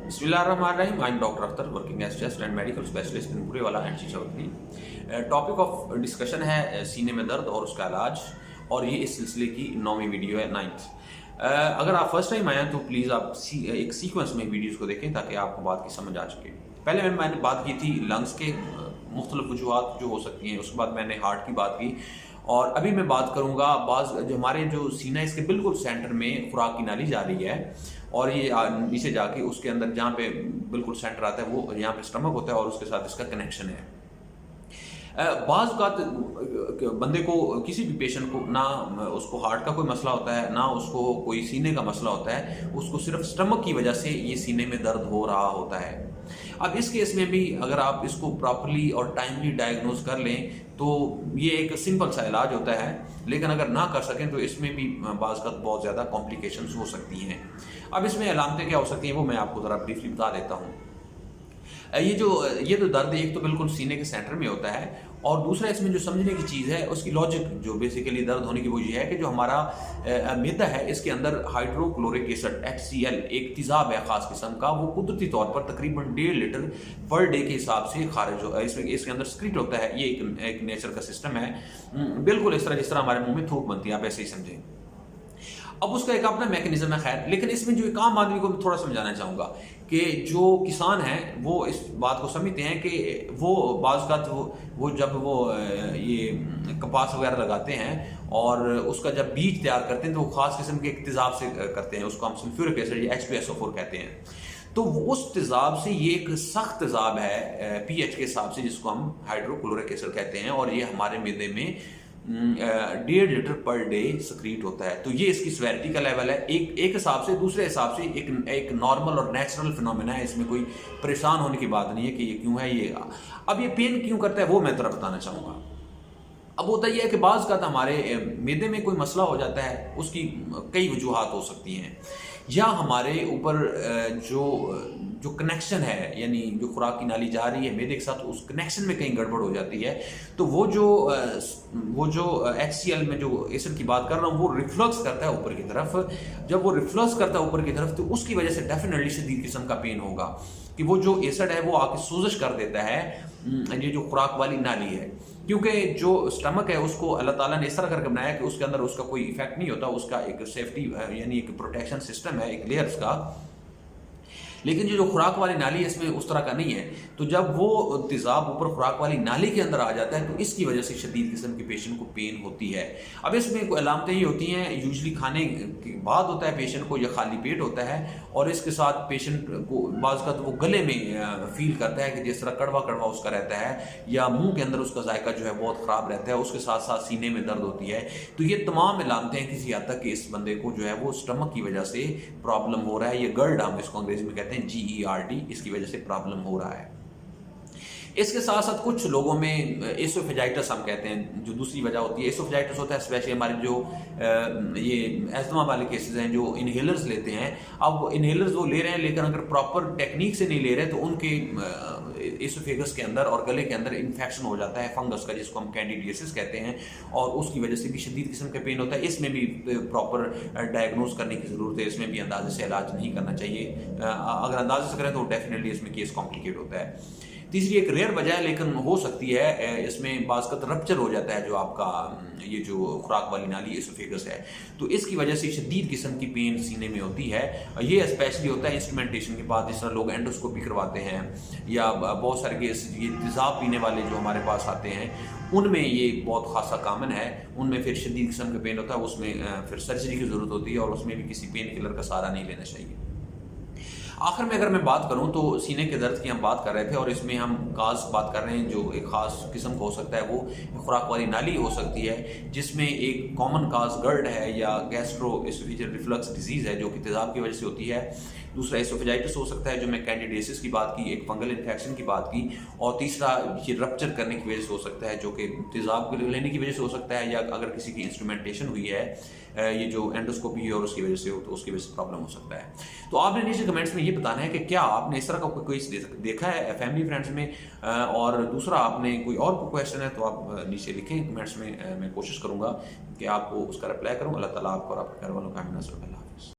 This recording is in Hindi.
बिस्मिल्लाहिर्रहमानिर्रहीम। I am doctor Akhtar, working as chest and medical specialist in Burewala and चीचौधरी। टॉपिक ऑफ डिस्कशन है सीने में दर्द और उसका इलाज, और ये इस सिलसिले की 9वीं वीडियो है, 9th। अगर आप फर्स्ट टाइम आए हैं तो प्लीज़ आप एक सीक्वेंस में वीडियोस को देखें ताकि आपको बात की समझ आ सके। पहले मैंने बात की थी लंग्स के मुख्तलिफ वजूहात जो हो सकती हैं, उसके बाद मैंने हार्ट की बात की, और अभी मैं बात करूंगा बाज जो हमारे जो सीना है इसके बिल्कुल सेंटर में खुराक की नाली जा रही है, और ये नीचे जाके उसके अंदर जहाँ पे बिल्कुल सेंटर आता है वो यहाँ पे स्टमक होता है और उसके साथ इसका कनेक्शन है। बाज़ औक़ात बंदे को, किसी भी पेशेंट को, ना उसको हार्ट का कोई मसला होता है ना उसको कोई सीने का मसला होता है, उसको सिर्फ स्टमक की वजह से ये सीने में दर्द हो रहा होता है। अब इस केस में भी अगर आप इसको प्रॉपर्ली और टाइमली डायग्नोज कर लें तो ये एक सिंपल सा इलाज होता है, लेकिन अगर ना कर सकें तो इसमें भी बाज़ औक़ात बहुत ज़्यादा कॉम्प्लिकेशंस हो सकती हैं। अब इसमें अलामतें क्या हो सकती हैं वो मैं आपको ज़रा ब्रीफली बता देता हूँ। ये जो दर्द एक तो बिल्कुल सीने के सेंटर में होता है, और दूसरा इसमें जो समझने की चीज़ है उसकी लॉजिक जो बेसिकली दर्द होने की वो ये है कि जो हमारा मैदा है इसके अंदर हाइड्रोक्लोरिक एसिड HCl एक तेज़ाब है ख़ास किस्म का, वो कुदरती तौर पर तकरीबन 1.5 लीटर पर डे के हिसाब से खारिज हो, इसके अंदर स्क्रीट होता है। ये एक नेचर का सिस्टम है, बिल्कुल इस तरह जिस तरह हमारे मुँह में थूक बनती है, आप ऐसे ही समझें। अब उसका एक अपना मैकेनिज्म है, खैर, लेकिन इसमें जो एक आम आदमी को मैं थोड़ा समझाना चाहूँगा कि जो किसान हैं वो इस बात को समझते हैं कि वो बाज़ औक़ात वो जब वो ये कपास वगैरह लगाते हैं और उसका जब बीज तैयार करते हैं तो वो ख़ास किस्म के एक तेज़ाब से करते हैं, उसको हम सल्फ्यूरिक एसिड या H2SO4 कहते हैं। तो उस तेज़ाब से ये एक सख्त तेज़ाब है pH के हिसाब से, जिसको हम हाइड्रोक्लोरिक एसिड कहते हैं, और ये हमारे मैदे में 1.5 लीटर पर डे सक्रीट होता है। तो ये इसकी सेवेरिटी का लेवल है एक हिसाब से। दूसरे हिसाब से एक नॉर्मल और नेचुरल फिनोमेना है, इसमें कोई परेशान होने की बात नहीं है कि ये क्यों है। ये अब ये पेन क्यों करता है वो मैं तरफ बताना चाहूँगा। अब होता यह है कि बाज़ का हमारे मैदे में कोई मसला हो जाता है, उसकी कई वजूहात हो सकती हैं, या हमारे ऊपर जो कनेक्शन है, यानी जो खुराक की नाली जा रही है मैदे के साथ, उस कनेक्शन में कहीं गड़बड़ हो जाती है। तो वो जो HCl में जो एसिड की बात कर रहा हूँ वो रिफ्लक्स करता है ऊपर की तरफ। जब वो रिफ्लक्स करता है ऊपर की तरफ तो उसकी वजह से डेफिनेटली शदीद किस्म का पेन होगा, कि वो जो एसिड है वो आके सोजिश कर देता है ये जो खुराक वाली नाली है। क्योंकि जो स्टमक है उसको अल्लाह ताला ने इस तरह करके बनाया कि उसके अंदर उसका कोई इफेक्ट नहीं होता, उसका एक सेफ्टी यानी एक प्रोटेक्शन सिस्टम है, एक लेयर्स का। लेकिन जो खुराक वाली नाली है इसमें उस तरह का नहीं है। तो जब वो तेज़ाब ऊपर खुराक वाली नाली के अंदर आ जाता है तो इसकी वजह से शदीद किस्म के पेशेंट को पेन होती है। अब इसमें कोई अलामतें ही होती हैं, यूजली खाने के बाद होता है पेशेंट को, या खाली पेट होता है, और इसके साथ पेशेंट को बाज़ का तो वो गले में फील करता है कि जिस तरह कड़वा कड़वा उसका रहता है, या मुंह के अंदर उसका जायका जो है बहुत ख़राब रहता है, उसके साथ साथ सीने में दर्द होती है। तो ये तमाम अलामतें हैं किसी हद तक कि इस बंदे को जो है वो स्टमक की वजह से प्रॉब्लम हो रहा है। ये गर्ड हम इसको अंग्रेजी में कहते हैं GERD, इसकी वजह से प्रॉब्लम हो रहा है। इसके साथ साथ कुछ लोगों में एसोफेजाइटिस हम कहते हैं, जो दूसरी वजह होती है। एसोफेजाइटिस होता है स्पेशली हमारे जो ये एस्थमा वाले केसेस हैं जो इनहेलर्स लेते हैं। अब इनहेलर्स वो ले रहे हैं लेकिन अगर प्रॉपर टेक्निक से नहीं ले रहे तो उनके एसोफेगस के अंदर और गले के अंदर इन्फेक्शन हो जाता है फंगस का, जिसको हम कैंडिडियासिस कहते हैं, और उसकी वजह से भी शदीद किस्म का पेन होता है। इसमें भी प्रॉपर डायग्नोज करने की ज़रूरत है, इसमें भी अंदाजे से इलाज नहीं करना चाहिए। अगर अंदाजे से करें तो डेफिनेटली इसमें केस कॉम्प्लिकेट होता है। तीसरी एक रेयर वजह है लेकिन हो सकती है, इसमें बाज़ रप्चर हो जाता है जो आपका ये जो खुराक वाली नाली एसोफेगस है, तो इसकी वजह से शदीद किस्म की पेन सीने में होती है। ये स्पेशली होता है इंस्ट्रूमेंटेशन के बाद, जिस तरह लोग एंडोस्कोपी करवाते हैं, या बहुत सारे केस ये तेज़ाब पीने वाले जो हमारे पास आते हैं उनमें ये बहुत खासा कामन है। उनमें फिर शदीद किस्म का पेन होता है, उसमें फिर सर्जरी की ज़रूरत होती है, और उसमें भी किसी पेन किलर का सहारा नहीं लेना चाहिए। आखिर में अगर मैं बात करूं तो सीने के दर्द की हम बात कर रहे थे, और इसमें हम काज बात कर रहे हैं जो एक ख़ास किस्म का हो सकता है, वो खुराक वाली नाली हो सकती है, जिसमें एक कॉमन काज गर्ड है या गैस्ट्रोएसोफेजियल रिफ्लक्स डिजीज़ है जो कि तेज़ाब की वजह से होती है। दूसरा एसोफेजाइटिस हो सकता है जो मैं कैंडिडियासिस की बात की, एक फंगल इन्फेक्शन की बात की, और तीसरा ये रप्चर करने की वजह से हो सकता है जो कि तेज़ाब लेने की वजह से हो सकता है, या अगर किसी की इंस्ट्रूमेंटेशन हुई है ये जो एंडोस्कोपी है और उसकी वजह से हो तो उसकी वजह से प्रॉब्लम हो सकता है। तो आपने नीचे कमेंट्स में ये बताना है कि क्या आपने इस तरह का कोई देखा है फैमिली फ्रेंड्स में, और दूसरा आपने कोई और क्वेश्चन है तो आप नीचे लिखें कमेंट्स में। मैं कोशिश करूँगा कि आपको उसका रिप्लाई करूँ। अल्लाह ताला आपको और आपके घर वालों का हमें नज़र।